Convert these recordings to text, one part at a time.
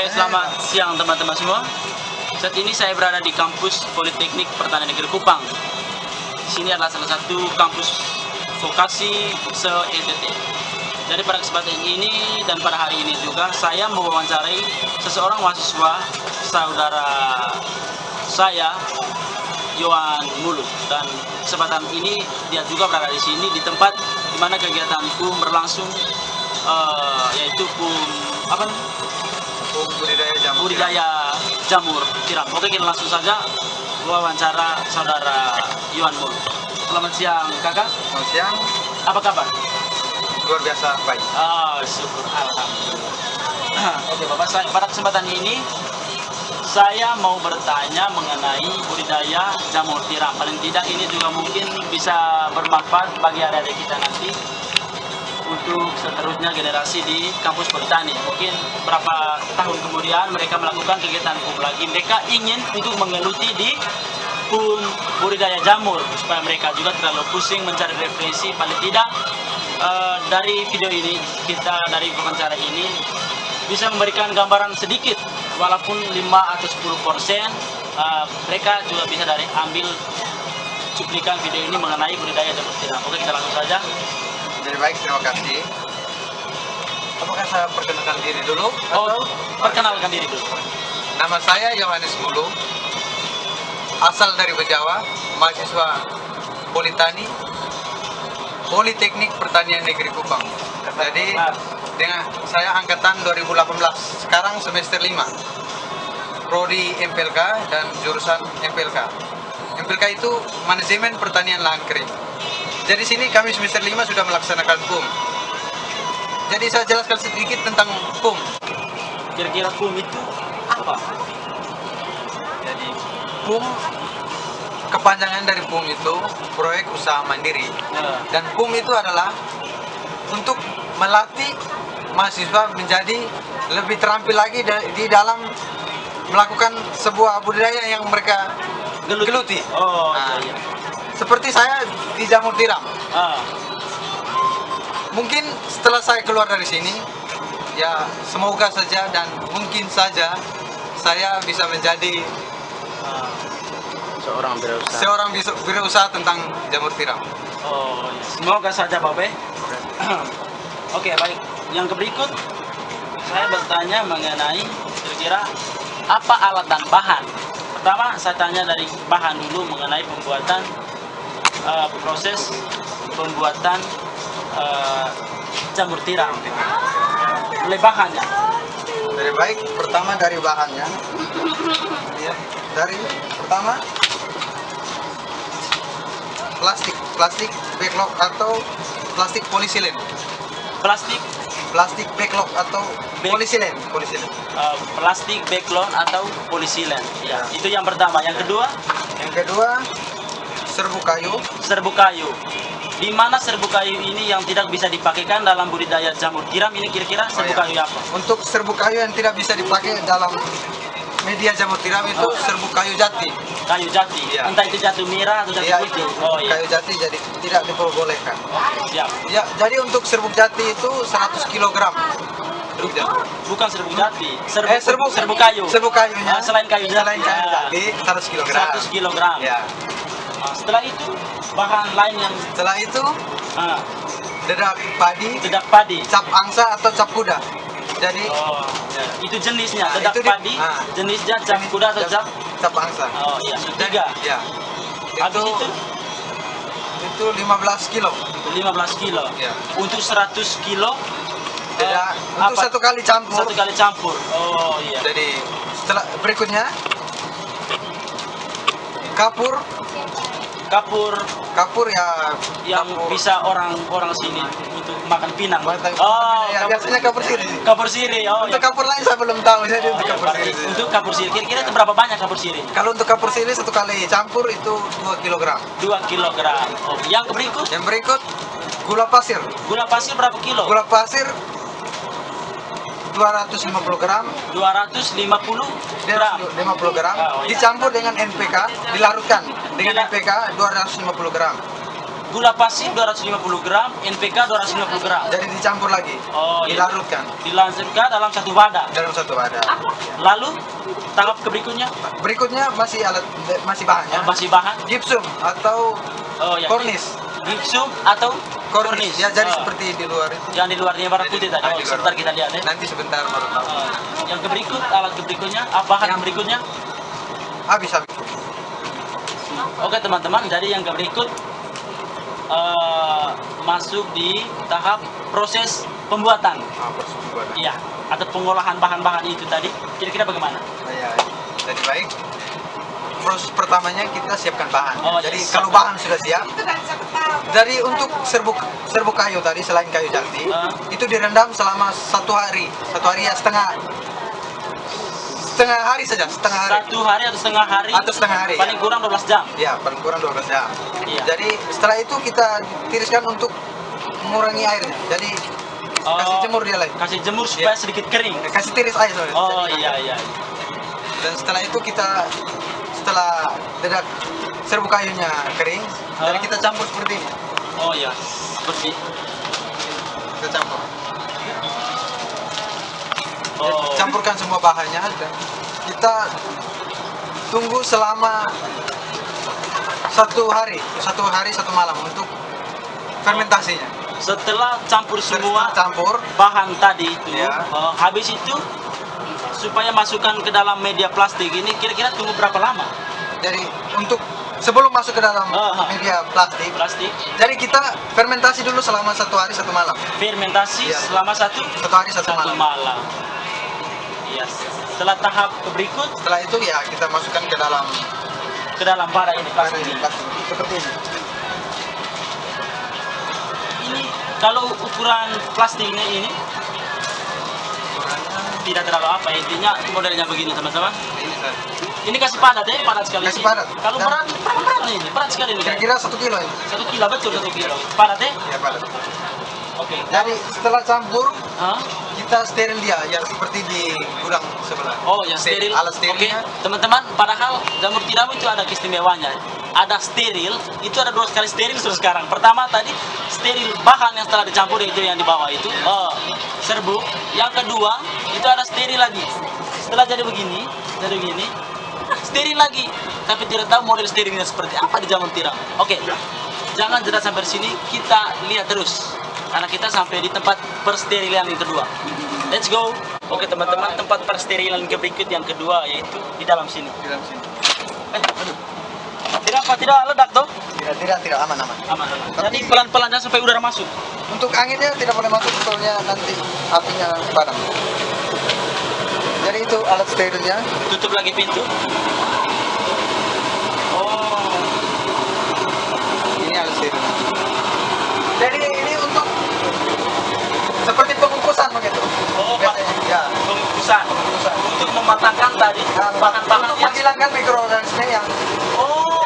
Oke, selamat siang teman-teman semua. Saat ini saya berada di kampus Politeknik Pertanian Negeri Kupang. Di sini adalah salah satu kampus vokasi se-NTT. Jadi pada kesempatan ini dan pada hari ini juga saya mewawancarai seseorang mahasiswa saudara saya, Yohan Mulu. Dan kesempatan ini dia juga berada di sini di tempat di mana kegiatan PUM berlangsung, yaitu PUM apa? PUM budidaya jamur tiram. Oke, kita langsung saja wawancara saudara Yohan Mulu. Selamat siang kakak. Selamat siang. Apa kabar? Luar biasa baik. Oh, syukur, alhamdulillah. Oke bapak, pada kesempatan ini saya mau bertanya mengenai budidaya jamur tiram. Paling tidak ini juga mungkin bisa bermanfaat bagi adik-adik kita nanti untuk seterusnya generasi di kampus Politeknik. Mungkin berapa tahun kemudian mereka melakukan kegiatan PUM lagi. Mereka ingin untuk menggeluti di PUM budidaya jamur supaya mereka juga terlalu pusing mencari referensi. Paling tidak dari video ini, kita dari wawancara ini bisa memberikan gambaran sedikit, walaupun 5 atau 10%, mereka juga bisa dari ambil cuplikan video ini mengenai budidaya jamur tiram. Oke, kita langsung saja. Jadi baik, terima kasih. Apakah saya perkenalkan diri dulu? Oh, perkenalkan diri dulu. Nama saya Yohanes Mulu, asal dari Bejawa, mahasiswa Politeknik Pertanian Negeri Kupang. Jadi dengan saya angkatan 2018, sekarang semester 5, prodi MPLK dan jurusan MPLK. MPLK itu manajemen pertanian lahan kering. Jadi sini kami semester 5 sudah melaksanakan PUM. Jadi saya jelaskan sedikit tentang PUM. Kira-kira PUM itu apa? Jadi PUM, kepanjangan dari PUM itu proyek usaha mandiri. Dan PUM itu adalah untuk melatih mahasiswa menjadi lebih terampil lagi di dalam melakukan sebuah budidaya yang mereka geluti. Oh, Nah, iya. seperti saya di jamur tiram. Mungkin setelah saya keluar dari sini, ya semoga saja dan mungkin saja saya bisa menjadi seorang berusaha tentang jamur tiram. Oh, iya. Semoga saja Babe. Oke, baik. Yang berikut saya bertanya mengenai kira-kira apa alat dan bahan. Pertama saya tanya dari bahan dulu mengenai pembuatan proses pembuatan jamur tiram. Mulai bahannya. Dari baik, pertama dari bahannya. Ya, dari pertama plastik backlog atau plastik polisilen. Plastik backlog atau polisilen. Plastik backlog atau polisilen. Ya, itu yang pertama. Yang kedua serbu kayu. Di mana serbu kayu ini yang tidak bisa dipakaikan dalam budidaya jamur tiram ini kira-kira serbu kayu apa? Untuk serbu kayu yang tidak bisa dipakai dalam media jamur tiram itu serbu kayu jati. Kayu jati. Iya. Entah itu jati merah atau jati putih. Oh iya. Kayu jati jadi tidak diperbolehkan. Siap. Ya, jadi untuk serbuk jati itu 100 kg. Bukan serbu jati. Serbu kayu. Serbu kayunya. Selain kayu jati. Selain kayu jati 100 kg. 100 kg. Ya. Setelah itu bahan lain yang Setelah itu dedak padi, cap angsa atau cap kuda. Jadi itu jenisnya, Nah, dedak itu padi, jenisnya cap kuda atau cap angsa. Oh iya, tiga. Ya. Habis Itu 15 kilo. 15 kilo. Ya. Untuk 100 kilo Untuk satu kali campur. Oh iya. Jadi setelah berikutnya kapur ya yang bisa orang sini untuk makan pinang. Ya, biasanya kapur sirih. Kapur sirih. Oh, untuk kapur lain saya belum tahu. Jadi untuk kapur berarti sirih. untuk kapur sirih kira-kira itu berapa banyak kapur sirih? Kalau untuk kapur sirih satu kali campur itu 2 kg. 2 kg. Oh, yang berikut? Yang berikut gula pasir. Gula pasir berapa kilo? Gula pasir 250 gram. 250 gram. Dicampur dengan NPK, dilarutkan dengan NPK 250 gram. gula pasir 250 gram, NPK 250 gram. Jadi dicampur lagi, Oh, iya. dilarutkan Dilanjutkan dalam satu wadah. dalam satu wadah. Lalu tahap berikutnya Berikutnya masih bahannya. masih bahan. Gipsum atau Oh ya. kornis. Gipsum atau Kornis. Ya jadi Oh. seperti di luar itu. Yang di luarnya warna putih tadi. Ah, Oh, di luar. sebentar kita lihat ya. Nanti sebentar baru tahu. Yang berikut, alat berikutnya, bahan yang berikutnya. Habis. Oke teman-teman, jadi yang berikut masuk di tahap proses pembuatan. Proses pembuatan. Iya, atau pengolahan bahan-bahan itu tadi. Kira-kira bagaimana? Ya, jadi baik. Proses pertamanya kita siapkan bahan. Oh, jadi yes. kalau bahan sudah siap, dari untuk serbuk kayu tadi selain kayu jati, itu direndam selama satu hari ya setengah hari saja, setengah hari. Satu hari atau setengah hari? Atau setengah hari. Paling kurang 12 jam. Ya, paling kurang 12 jam. Iya. Jadi setelah itu kita tiriskan untuk mengurangi airnya. Jadi kasih jemur dia lagi. Kasih jemur supaya Iya. sedikit kering. Kasih tiris air soalnya. Oh Jadi, iya. Dan setelah itu setelah dedak serbuk kayunya kering, jadi kita campur seperti ini. Oh iya, bersih. Kita campur. Oh. Campurkan semua bahannya dan kita tunggu selama satu hari satu malam untuk fermentasinya. Setelah campur semua Setelah campur bahan tadi itu, Ya. habis itu supaya masukkan ke dalam media plastik ini kira-kira tunggu berapa lama? Jadi untuk sebelum masuk ke dalam media plastik, jadi kita fermentasi dulu selama satu hari satu malam. Fermentasi Ya. selama satu hari satu malam. Iya. Setelah tahap berikut, Setelah itu ya kita masukkan ke dalam wadah ini plastik ini. plastik seperti ini. Ini kalau ukuran plastiknya ini tidak terlalu apa, intinya modelnya begini teman-teman. Ini Sar. Ini kasih padat ya, padat sekali Kasih sih. padat. Kalau Dan- berat ini, berat sekali ini. Kira-kira 1 kilo ini. 1 kilo, betul 1 kilo. Padat ya? Ya padat. Oke. Jadi setelah campur Hah? kita steril dia ya seperti di gudang sebelah. Oh, yang steril. Alat Oke, sterilnya. teman-teman, padahal jamur tiram itu ada keistimewanya. Ada steril, itu ada 2 kali steril terus sekarang. Pertama tadi steril bahan yang setelah dicampur itu yang di bawah itu, serbuk. Yang kedua, itu ada steril lagi. Setelah jadi begini, steril lagi. Tapi tidak tahu model sterilnya seperti apa di jamur tiram. Oke. Jangan jeda sampai sini, kita lihat terus. Karena kita sampai di tempat persterilan yang kedua. Let's go. Oke teman-teman, tempat persterilan berikut yang kedua yaitu di dalam sini. Di dalam sini. Aduh. Tidak ledak toh? Tidak aman. Aman. Jadi pelan-pelan jangan sampai udara masuk. Untuk anginnya tidak boleh masuk soalnya nanti apinya padam. Jadi itu alat sterilnya. Tutup lagi pintu. Oh, Ini alat sterilnya. Jadi ini untuk seperti pengukusan begitu. Oh, Biasanya, ya. pengukusan untuk mematangkan tadi bahan-bahan Untuk yang menghilangkan mikroorganisme yang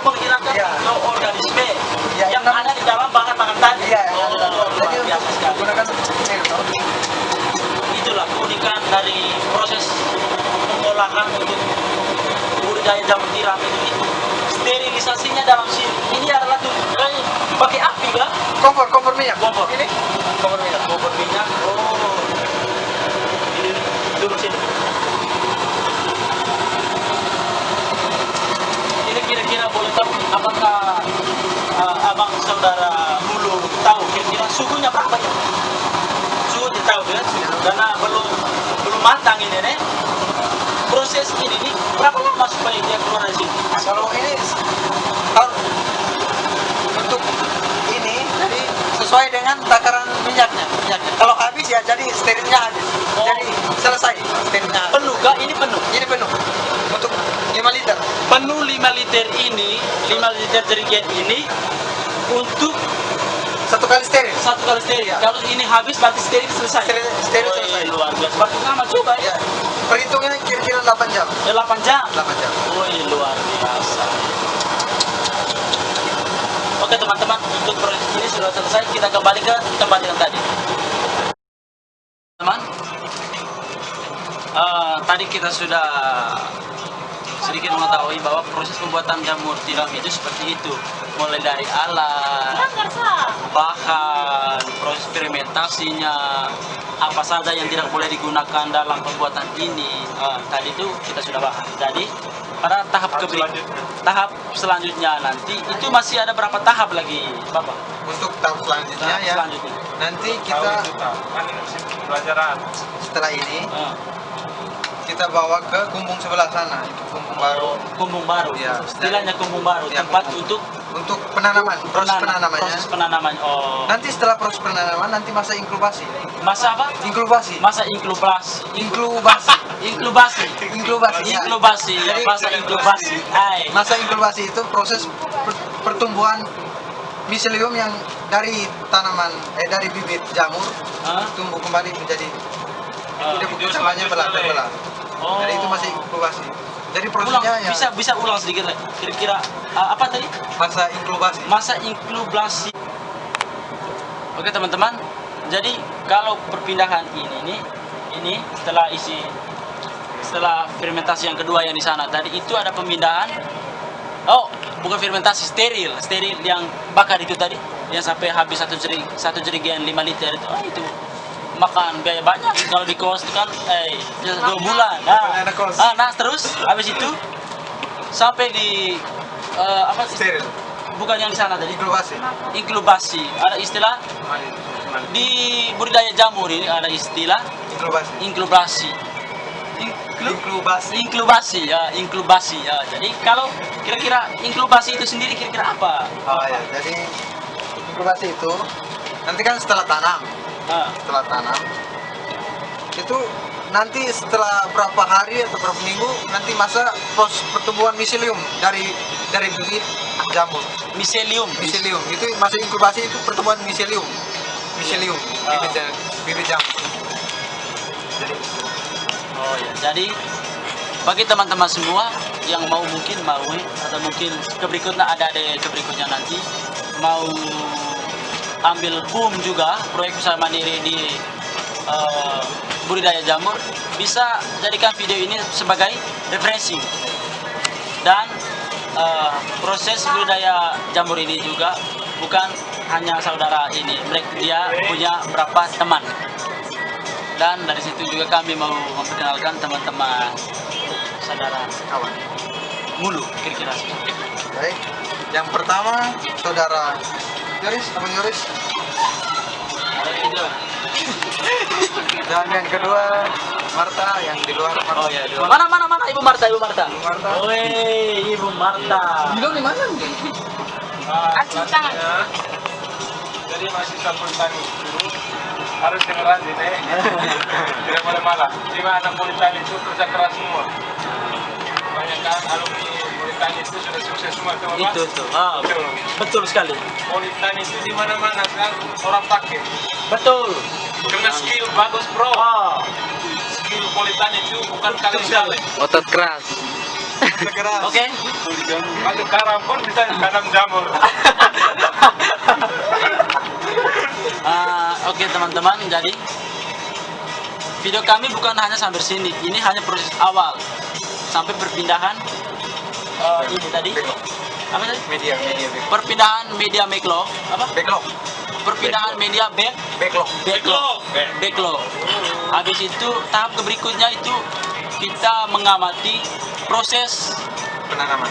menghilangkan Ya. mikroorganisme Ya, yang yang- ada di dalam bahan-bahan tadi. iya yang ada dalam. Jadi Luar biasa untuk sekali. menggunakan steril. Itulah keunikan dari proses pengolahan untuk budidaya jamur tiram itu. Sterilisasinya dalam sini. Ini adalah tuh pakai api kan? Kompor minyak. Kompor. Ini kompor minyak. Kompor minyak. Oh. Ini dulu sini. Ini kira-kira boleh tahu apakah abang saudara Mulu tahu kira-kira suhunya berapa ya? Suhu dia tahu kan? Karena belum matang ini nih. Proses ini nih berapa lama supaya dia keluar dari sini? Kalau ini harus untuk ini jadi sesuai dengan takaran minyaknya. Kalau habis ya jadi sterilnya habis. Oh. Jadi selesai sterilnya. Habis. Penuh kah? Ini penuh. Ini penuh untuk 5 liter. Penuh 5 liter ini, 5 liter jerigen ini untuk 1 kali steril. 1 kali steril. Ya. Kalau ini habis berarti steril selesai. Steril Oh, selesai. luar biasa. Berarti lama juga ya. Ya. Perhitungannya kira-kira 8 jam. 8 jam. 8 jam. Oh, luar biasa. Oke teman-teman, untuk proses ini sudah selesai. Kita kembali ke tempat yang tadi. Teman, tadi kita sudah sedikit mengetahui bahwa proses pembuatan jamur tiram itu seperti itu, mulai dari alat, bahan, proses fermentasinya, apa saja yang tidak boleh digunakan dalam pembuatan ini. Tadi itu kita sudah bahas. Jadi pada tahap selanjutnya nanti itu masih ada berapa tahap lagi, Bapak? Untuk tahap selanjutnya ya. Selanjutnya. Nanti kita pelajaran. setelah ini kita bawa ke kumbung sebelah sana, itu kumbung baru. Kumbung baru. Ya, Istilahnya kumbung baru, ya, tempat kumbung. untuk Penanaman, proses penanamannya. Proses penanaman. Oh. Nanti setelah proses penanaman nanti masa inkubasi. Masa apa? Inkubasi. Masa inkubasi. Inkubasi. Inkubasi. Inkubasi. Ya. Inkubasi. Jadi, Masa inkubasi. Hai. masa inkubasi itu proses pertumbuhan miselium yang dari tanaman dari bibit jamur Hah? tumbuh kembali menjadi dia Jurus namanya belah. Oh. Jadi itu masih inkubasi. Jadi Ulang, prosesnya ya bisa ulang sedikit lagi. Kira-kira apa tadi? masa inkubasi. Masa inkubasi. Oke teman-teman. Jadi kalau perpindahan ini setelah fermentasi yang kedua yang di sana tadi itu ada pemindahan. Oh, bukan fermentasi, steril yang bakar itu tadi, yang sampai habis satu jerigen 5 liter itu. Itu makan biaya banyak kalau di kos itu kan 2 bulan. Nah, terus habis itu sampai di apa Steril. bukan yang di sana tadi, Inkubasi. ada istilah di budidaya jamur ini, ada istilah Inkubasi. inkubasi ya. Jadi kalau kira-kira inkubasi itu sendiri kira-kira apa? Oh ya, jadi inkubasi itu nanti kan setelah tanam itu nanti setelah berapa hari atau berapa minggu nanti masa proses pertumbuhan miselium dari bibit jamur. Miselium. Itu masa inkubasi itu pertumbuhan miselium bibit jamur. Oh ya, jadi bagi teman-teman semua yang mungkin atau mungkin keberikutnya nanti mau ambil boom juga proyek usaha mandiri di budidaya jamur, bisa jadikan video ini sebagai referensi. Dan proses budidaya jamur ini juga bukan hanya saudara ini, dia punya berapa teman. Dan dari situ juga kami mau memperkenalkan teman-teman saudara Kawan. mulu kira-kira. Baik. Yang pertama saudara Yoris, Abang Yoris. Dan yang kedua Marta yang di luar. Oh ya, mana Ibu Marta. Marta. Woi, Ibu Marta. Di mana? Acung tangan. Jadi mahasiswa Politeknik itu harus dengan rajin tidak boleh malah. Lima anak Politeknik itu kerja keras semua. Kebanyakan alumni Politeknik itu sudah sukses semua, teman. Itu tuh. Betul sekali. Politeknik itu di mana-mana kan orang pakai. Betul. Karena skill bagus bro. Skill Politeknik itu bukan kali-kali. Otot keras. Oke. Kalau garam pun bisa tanam jamur. Oke teman-teman, jadi video kami bukan hanya sampai sini. Ini hanya proses awal sampai perpindahan ini tadi. Apa tadi? Media. Perpindahan media backlog. Apa? Backlog. Perpindahan media Backlog. backlog. Habis itu tahap berikutnya itu kita mengamati proses penanaman.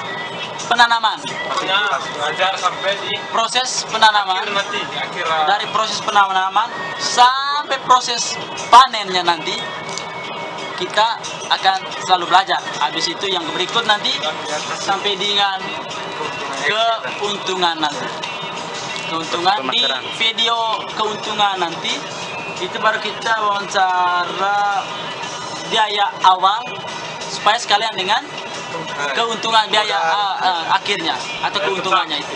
Maksudnya belajar sampai di Proses penanaman. nanti di akhir. Dari proses penanaman sampai proses panennya nanti kita akan selalu belajar. Habis itu yang berikut nanti sampai dengan keuntungan nanti. Keuntungan di video keuntungan nanti itu baru kita wawancara biaya awal supaya sekalian dengan keuntungan biaya akhirnya atau keuntungannya itu.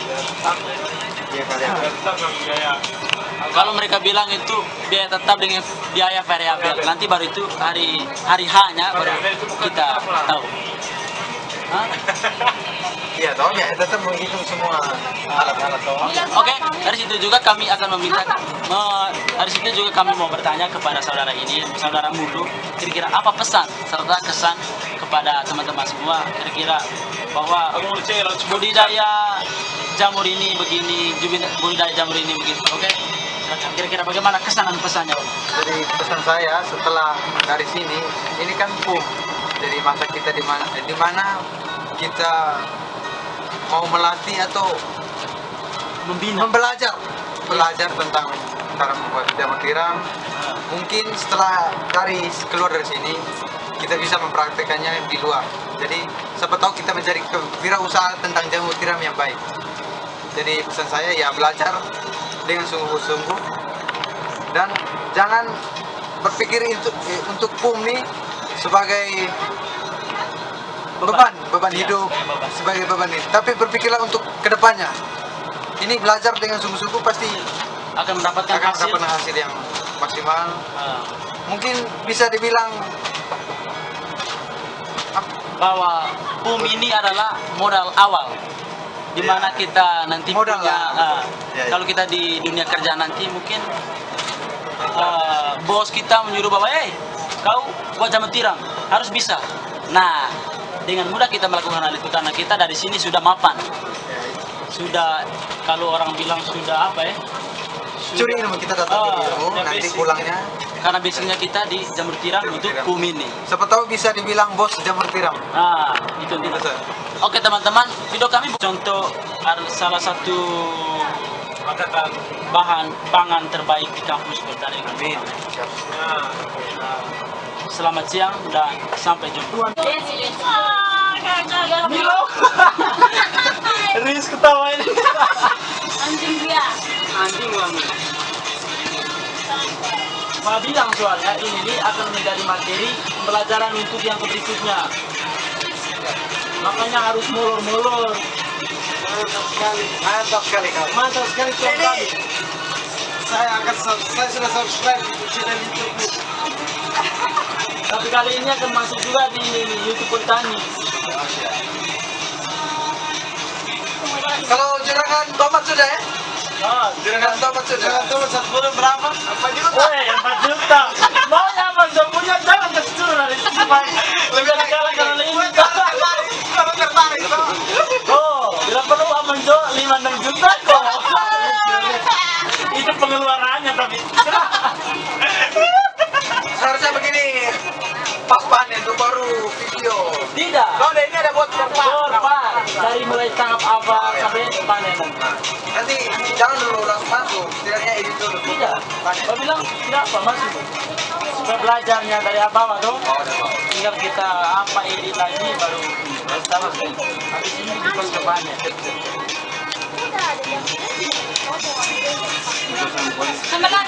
Kalau mereka bilang itu biaya tetap dengan biaya variabel, nanti baru itu hari H-nya baru kita tahu. Hah? Iya toh, ya tetap menghitung semua alat-alat toh. Oke, dari situ juga kami akan dari situ juga kami mau bertanya kepada saudara ini, saudara Mulu, kira-kira apa pesan serta kesan kepada teman-teman semua, kira-kira bahwa budidaya jamur ini begini, budidaya jamur ini begitu, oke? Kira-kira bagaimana kesan dan pesannya, Pak? Jadi pesan saya setelah dari sini, ini kan PUM. Jadi masa kita di mana kita mau melatih atau belajar tentang cara membuat jamur tiram. Mungkin setelah keluar dari sini kita bisa mempraktekannya di luar. Jadi siapa tahu kita mencari kewirausahaan tentang jamur tiram yang baik. Jadi pesan saya ya belajar dengan sungguh-sungguh dan jangan berpikir untuk PUM nih sebagai beban Iya, hidup, sebagai beban. sebagai beban ini. Tapi berpikirlah untuk kedepannya. Ini belajar dengan sungguh-sungguh pasti Akan mendapatkan akan hasil mendapatkan hasil yang maksimal. ah, Mungkin bisa dibilang bahwa PUM ini adalah modal awal di mana kita nanti Modal punya lah. Ya, ya. kalau kita di dunia kerja nanti mungkin bos kita menyuruh bahwa kau buat jamur tiram harus bisa. Nah, dengan mudah kita melakukan hal itu karena kita dari sini sudah mapan, sudah kalau orang bilang sudah apa ya, curi ilmu, kita datang Ah, ilmu, ya nanti basic. pulangnya. karena basicnya kita di jamur tiram Jamur untuk tiram. PUM ini. Siapa tahu bisa dibilang bos jamur tiram. Nah, itu intinya. Betul. Oke teman-teman, video kami contoh salah satu bahan pangan terbaik di kampus Pertanian. Amin. Siap. Selamat siang dan sampai jumpa. Milo. Riz ketawa ini. Anjing dia. Anjing kamu. Mau bilang soalnya ini akan menjadi materi pembelajaran untuk yang berikutnya. Makanya harus molor-molor. Mantap sekali kau. Mantap sekali tuan kami. Saya sudah subscribe di channel YouTube. Tapi kali ini akan masuk juga di YouTube Petani. Kalau juragan tomat sudah ya? Oh, Juragan tomat sudah. Juragan tomat 1 bulan berapa? Apa juta? woi, 4 juta. Mau yang Amazon punya jangan kasih turun dari sini, Pak. Lebih negara kalau ini. Kalau tertarik toh. Oh, bila perlu Amazon 5-6 juta kok. Itu pengeluarannya tapi. Seharusnya begini. Pas panen tuh baru video. Tidak. Kalau ini ada buat Korban dari mulai tangkap awal sampai panen. Nanti jangan dulu langsung masuk. Setidaknya ini dulu. Tidak. Kau bilang tidak apa masuk. Supaya belajarnya dari bawah dong. Oh, udah mau. Tinggal kita apa edit lagi baru tahu. Habis ini di percobanya. Sebenarnya